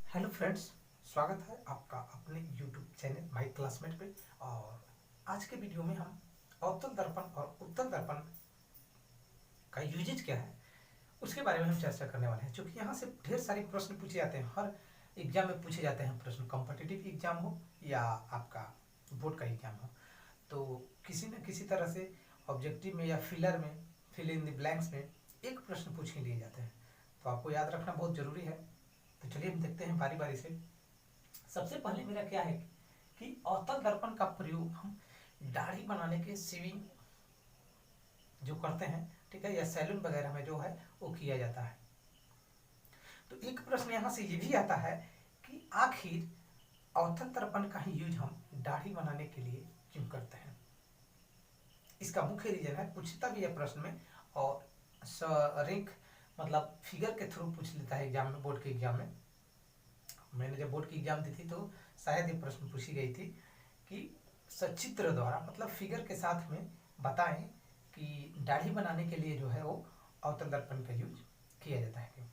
Hello friends, स्वागत है आपका अपने यूट्यूब चैनल माई क्लासमेट पे। और आज के वीडियो में हम अवतल दर्पण और उत्तल दर्पण का यूजेज क्या है उसके बारे में हम चर्चा करने वाले हैं। क्योंकि यहाँ से ढेर सारे प्रश्न पूछे जाते हैं, हर एग्जाम में पूछे जाते हैं प्रश्न, कॉम्पिटिटिव एग्जाम हो या आपका बोर्ड का एग्जाम हो। तो किसी न किसी तरह से ऑब्जेक्टिव में या फिलर में, फिल इन द ब्लैंक्स में एक प्रश्न पूछ के लिए जाते हैं। तो आपको याद रखना बहुत ज़रूरी है। तो चलिए हम देखते हैं बारी बारी से। सबसे पहले मेरा क्या है कि अवतल दर्पण का प्रयोग हम दाढ़ी बनाने के शेविंग जो करते हैं, ठीक है, या सैलून वगैरह में जो है वो किया जाता है। तो एक प्रश्न यहाँ से ये भी आता है कि आखिर अवतल दर्पण का ही यूज हम दाढ़ी बनाने के लिए क्यों करते हैं। इसका मुख्य रीजन है, पूछता भी है प्रश्न में, और रैंक मतलब फिगर के थ्रू पूछ लेता है एग्जाम में, बोर्ड के एग्जाम में। मैंने जब बोर्ड की एग्जाम दी थी तो शायद ये प्रश्न पूछी गई थी कि सचित्र द्वारा मतलब फिगर के साथ में बताएं कि दाढ़ी बनाने के लिए जो है वो अवतल दर्पण का यूज किया जाता है क्यों।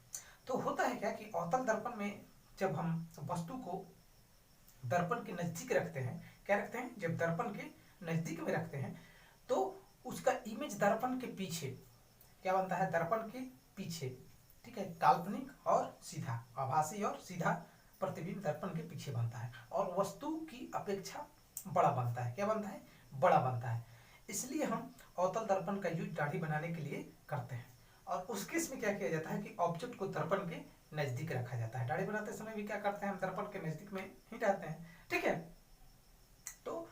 तो होता है क्या कि अवतल दर्पण में जब हम वस्तु को दर्पण के नज़दीक रखते हैं, क्या रखते हैं, जब दर्पण के नज़दीक में रखते हैं तो उसका इमेज दर्पण के पीछे क्या बनता है, दर्पण के पीछे, ठीक है, काल्पनिक और सीधा, आभासी और सीधा प्रतिबिंब दर्पण के पीछे बनता है और वस्तु की अपेक्षा बड़ा बनता है। क्या बनता है, बड़ा बनता है। इसलिए हम अवतल दर्पण का यूज दाढ़ी बनाने के लिए करते हैं। और उस केस में क्या किया जाता है कि ऑब्जेक्ट को दर्पण के नजदीक रखा जाता है। दाढ़ी बनाते समय भी क्या करते हैं, हम दर्पण के नजदीक में ही रहते हैं, ठीक है। तो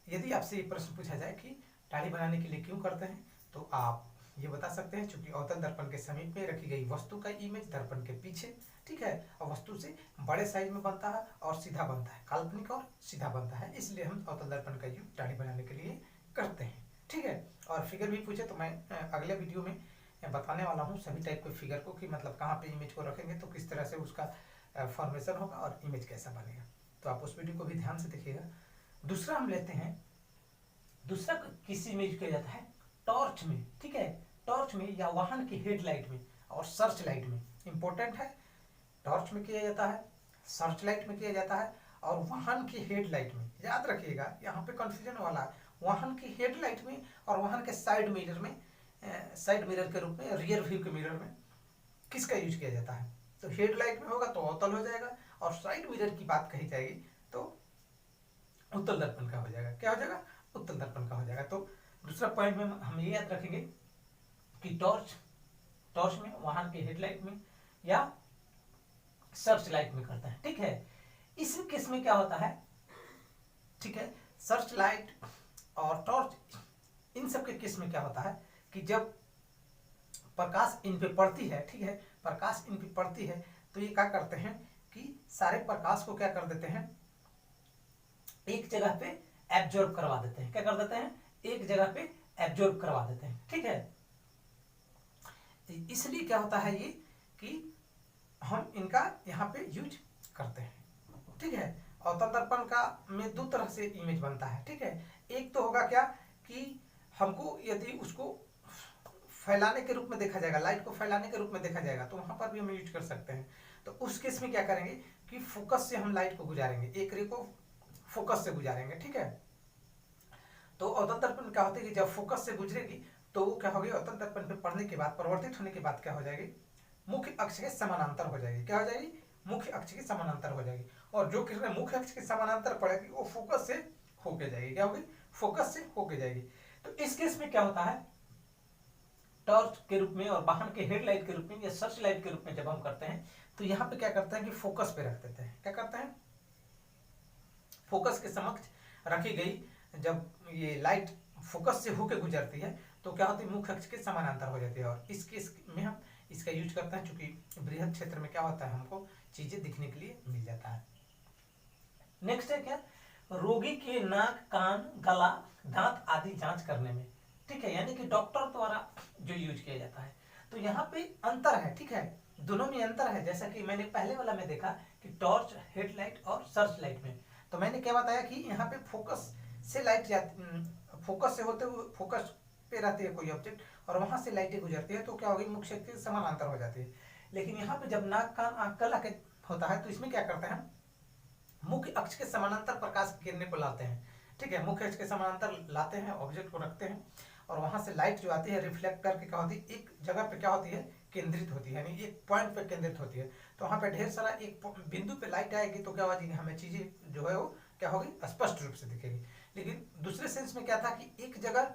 यदि आपसे ये प्रश्न पूछा जाए कि दाढ़ी बनाने के लिए क्यों करते हैं, तो आप ये बता सकते हैं क्योंकि अवतल दर्पण के समीप में रखी गई वस्तु का इमेज दर्पण के पीछे, ठीक है, और वस्तु से बड़े साइज में बनता है और सीधा बनता है, काल्पनिक और सीधा बनता है। इसलिए हम अवतल दर्पण का यूज दाढ़ी बनाने के लिए करते हैं, ठीक है। और फिगर भी पूछे तो मैं अगले वीडियो में बताने वाला हूँ सभी टाइप के फिगर को, कि मतलब कहाँ पे इमेज को रखेंगे तो किस तरह से उसका फॉर्मेशन होगा और इमेज कैसा बनेगा। तो आप उस वीडियो को भी ध्यान से देखिएगा। दूसरा हम लेते हैं, दूसरा किस इमेज किया जाता है, टॉर्च में, ठीक है, टॉर्च में या वाहन की हेडलाइट में और सर्च लाइट में। इंपॉर्टेंट है, टॉर्च में किया जाता है, सर्च लाइट में किया जाता है और वाहन की हेडलाइट में। याद रखिएगा, यहाँ पे कंफ्यूजन वाला है, वाहन की हेडलाइट में और वाहन के साइड मिरर में, साइड मिरर के रूप में, रियर व्यू के मिरर में किसका यूज किया जाता है। तो हेडलाइट में होगा तो अवतल हो जाएगा, और साइड मिरर की बात कही जाएगी तो उत्तल दर्पण का हो जाएगा। क्या हो जाएगा, उत्तल दर्पण का हो जाएगा। तो दूसरा पॉइंट में हम ये याद रखेंगे कि टॉर्च, टॉर्च में, वाहन के हेडलाइट में या सर्च लाइट में करता है, ठीक है। इस केस में क्या होता है, ठीक है, सर्च लाइट और टॉर्च, इन सब के केस में क्या होता है कि जब प्रकाश इन पे पड़ती है, ठीक है, प्रकाश इन पे पड़ती है तो ये क्या करते हैं कि सारे प्रकाश को क्या कर देते हैं, एक जगह पे एब्जॉर्ब करवा देते हैं। क्या कर देते हैं, एक जगह पे एब्जॉर्ब करवा देते हैं, ठीक है। इसलिए क्या होता है ये कि हम इनका यहाँ पे यूज करते हैं, ठीक है। अवतल दर्पण का में दो तरह से इमेज बनता है, ठीक है। एक तो होगा क्या कि हमको यदि उसको फैलाने के रूप में देखा जाएगा, लाइट को फैलाने के रूप में देखा जाएगा तो वहां पर भी हम यूज कर सकते हैं। तो उस केस में क्या करेंगे कि फोकस से हम लाइट को गुजारेंगे, एक रे को फोकस से गुजारेंगे, ठीक है। तो अवतल दर्पण क्या होता है कि जब फोकस से गुजरेगी तो वो क्या होगी, अवतल दर्पण पे पड़ने के बाद, परिवर्तित होने के बाद क्या हो जाएगी, मुख्य अक्ष के समानांतर हो जाएगी। क्या हो जाएगी, मुख्य अक्ष के समानांतर हो जाएगी। और जो किरण मुख्य अक्ष के समानांतर पड़ेगी वो फोकस से होके जाएगी। क्या होगी, फोकस से होके जाएगी। तो इस केस में क्या होता है, टॉर्च के रूप में और वाहन के हेडलाइट के रूप में या सर्च लाइट के रूप में जब हम करते हैं तो यहाँ पे क्या करते हैं कि फोकस पे रख देते हैं। क्या करते हैं, फोकस के समक्ष रखी गई जब ये लाइट फोकस से होकर गुजरती है तो क्या होती है, मुख्य अक्ष के समानांतर हो जाती है। और इस केस में हम इसका यूज करते हैं क्योंकि बृहद क्षेत्र में क्या होता है, हमको चीजें दिखने के लिए मिल जाता है। नेक्स्ट है क्या, रोगी के नाक, कान, गला, दांत आदि जांच करने में, ठीक है, यानी कि डॉक्टर द्वारा जो यूज किया जाता है। तो यहाँ पे अंतर है, ठीक है, दोनों में अंतर है। जैसा कि मैंने पहले वाला में देखा कि टॉर्च, हेडलाइट और सर्च लाइट में, तो मैंने क्या बताया कि यहाँ पे फोकस से लाइट जाती, फोकस से होते हुए फोकस पे रहती है कोई ऑब्जेक्ट और वहां से लाइटें गुजरती है तो क्या होगी, मुख्य शक्ति समानांतर हो जाती है। लेकिन यहाँ पे जब नाक, कान, आंख, गला के होता है तो इसमें क्या करते हैं, मुख्य अक्ष के समानांतर प्रकाश की किरणें को लाते हैं। ठीक है, मुख्य अक्ष के समानांतर लाते हैं, ऑब्जेक्ट को रखते हैं और वहां से लाइट जो आती है रिफ्लेक्ट करके क्या होती है, एक जगह पे क्या होती है, केंद्रित होती है, यानी एक पॉइंट पे केंद्रित होती है। तो वहां पे ढेर सारा एक बिंदु पे लाइट आएगी तो क्या होगी, हमें चीजें जो है वो क्या होगी, स्पष्ट रूप से दिखेगी। लेकिन दूसरे सेंस में क्या था कि एक जगह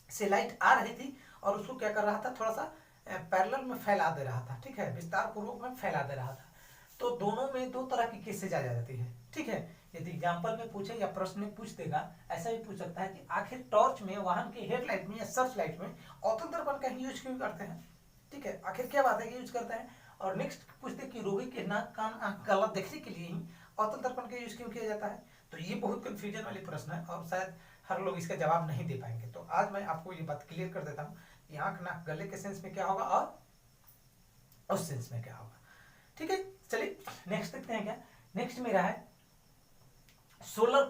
से लाइट आ रही थी और उसको क्या कर रहा था, थोड़ा सा पैरेलल में फैला दे रहा था। ठीक है, विस्तार पूर्वक में फैला दे रहा था। तो दोनों में दो तरह की केसेज आ जाती है। ठीक है, यदि एग्जाम्पल में पूछे या प्रश्न में पूछ देगा, ऐसा भी पूछ सकता है कि आखिर टॉर्च में, वाहन के हेडलाइट में या सर्च लाइट में अवतल दर्पण का यूज क्यों करते हैं। ठीक है, आखिर क्या बात है कि यूज करते हैं। और नेक्स्ट पूछते कि रोगी के नाक कान आंख गला देखने के लिए ही अवतल दर्पण का यूज क्यों किया जाता है। तो ये बहुत कंफ्यूजन वाली प्रश्न है और शायद हर लोग इसका जवाब नहीं दे पाएंगे। तो आज मैं आपको ये बात क्लियर कर देता हूँ कि आंख नाक गले के सेंस में क्या होगा और उस सेंस में क्या होगा। ठीक है, चलिए नेक्स्ट देखते हैं। क्या नेक्स्ट मेरा है सोलर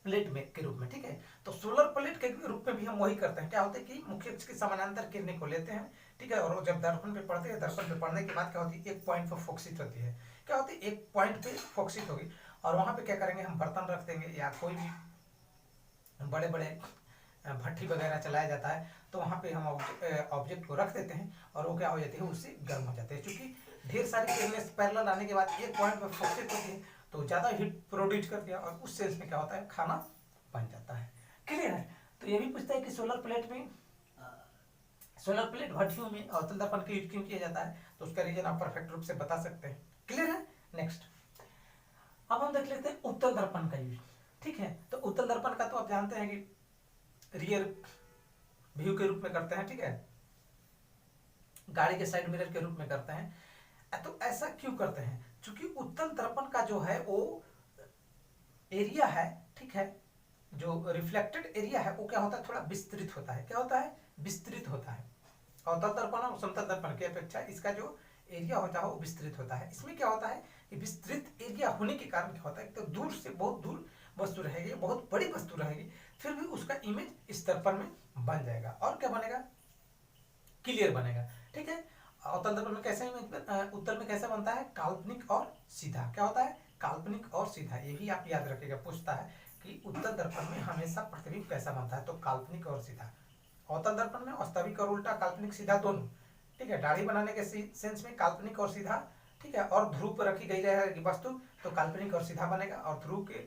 प्लेट में के रूप में। ठीक है, तो सोलर प्लेट के रूप में भी हम वही करते हैं। क्या होता है कि मुख्य अक्ष के समानांतर किरणें को लेते हैं। ठीक है, और जब दर्पण पे पड़ते हैं, दर्पण पे पड़ने के बाद क्या होती है, एक पॉइंट पर फोकसित होती है। क्या होती है, एक पॉइंट पे फोकसित होगी और वहां पे क्या करेंगे, हम बर्तन रख देंगे या कोई भी बड़े बड़े भट्टी वगैरह चलाया जाता है तो वहां पे हम ऑब्जेक्ट को रख देते हैं और वो क्या हो जाती है, उससे गर्म हो जाते हैं। क्योंकि ढेर सारी किरणें पैरेलल आने के बाद एक पॉइंट पर फोकसित होती है तो ज्यादा हीट प्रोड्यूस करती है और उस सेंस में क्या होता है, खाना बन जाता है। क्लियर है। तो ये भी पूछता है कि सोलर प्लेट में, सोलर प्लेट भट्टियों में अवतल दर्पण का यूज क्यों किया जाता है, तो उसका रीजन आप परफेक्ट रूप से बता सकते हैं। क्लियर है। नेक्स्ट अब हम देख लेते हैं उत्तल दर्पण का यूज। ठीक है, तो उत्तल दर्पण का तो आप जानते हैं कि रियर व्यू के रूप में करते हैं। ठीक है, गाड़ी के साइड मिरर के रूप में करते हैं। तो ऐसा क्यों करते हैं, क्योंकि उत्तल दर्पण का जो है वो एरिया है, ठीक है, जो रिफ्लेक्टेड एरिया है वो क्या होता है, थोड़ा विस्तृत होता है। क्या होता है, विस्तृत होता है। अवतल दर्पण और समतल दर्पण की अपेक्षा इसका जो एरिया होता है वो विस्तृत होता है। इसमें क्या होता है कि विस्तृत एरिया होने के कारण क्या होता है, तो दूर से बहुत दूर वस्तु रहेगी, बहुत बड़ी वस्तु रहेगी, फिर भी उसका इमेज इस दर्पण में बन जाएगा और क्या बनेगा, क्लियर बनेगा। ठीक है, अवतल दर्पण में कैसे इमेज, उत्तल में कैसे बनता है, काल्पनिक और सीधा। क्या होता है, काल्पनिक और सीधा। ये भी आप याद रखिएगा, पूछता है कि उत्तल दर्पण में हमेशा प्रतिबिंब कैसा बनता है, तो काल्पनिक और सीधा। अवतल दर्पण में वास्तविक और उल्टा, काल्पनिक सीधा दोनों। ठीक है, दाढ़ी बनाने के सेंस में काल्पनिक और सीधा। ठीक है, और ध्रुव पर रखी गई रहेगी वस्तु तो काल्पनिक और सीधा बनेगा, और ध्रुव के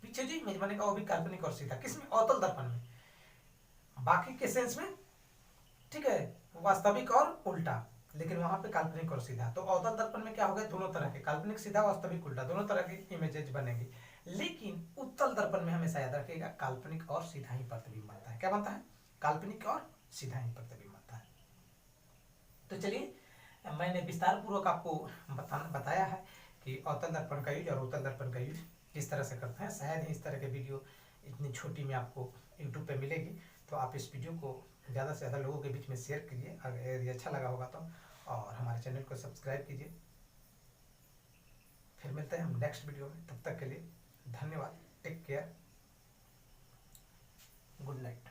पीछे जो इमेज बनेगा वो भी काल्पनिक और सीधा। किसमें, अवतल दर्पण में। बाकी के सेंस में ठीक है वास्तविक और उल्टा, लेकिन वहां पे काल्पनिक और सीधा। तो अवतल दर्पण में क्या हो गया, दोनों तरह के, काल्पनिक सीधा, वास्तविक उल्टा, दोनों तरह की इमेजेज बनेगी। लेकिन उत्तल दर्पण में हमेशा याद रखिएगा काल्पनिक और सीधा ही प्रतिबिंब बनता है। क्या बनता है, काल्पनिक और सीधा ही प्रतिबिंब बनता है। तो चलिए मैंने विस्तार पूर्वक आपको बताया है कि अवतल दर्पण का यूज और उत्तल दर्पण का यूज किस तरह से करते हैं। शायद ही इस तरह के वीडियो इतनी छोटी में आपको यूट्यूब पे मिलेगी। तो आप इस वीडियो को ज़्यादा से ज़्यादा लोगों के बीच में शेयर कीजिए अगर ये अच्छा लगा होगा तो, और हमारे चैनल को सब्सक्राइब कीजिए। फिर मिलते हैं हम नेक्स्ट वीडियो में, तब तक के लिए धन्यवाद। Take care, good night.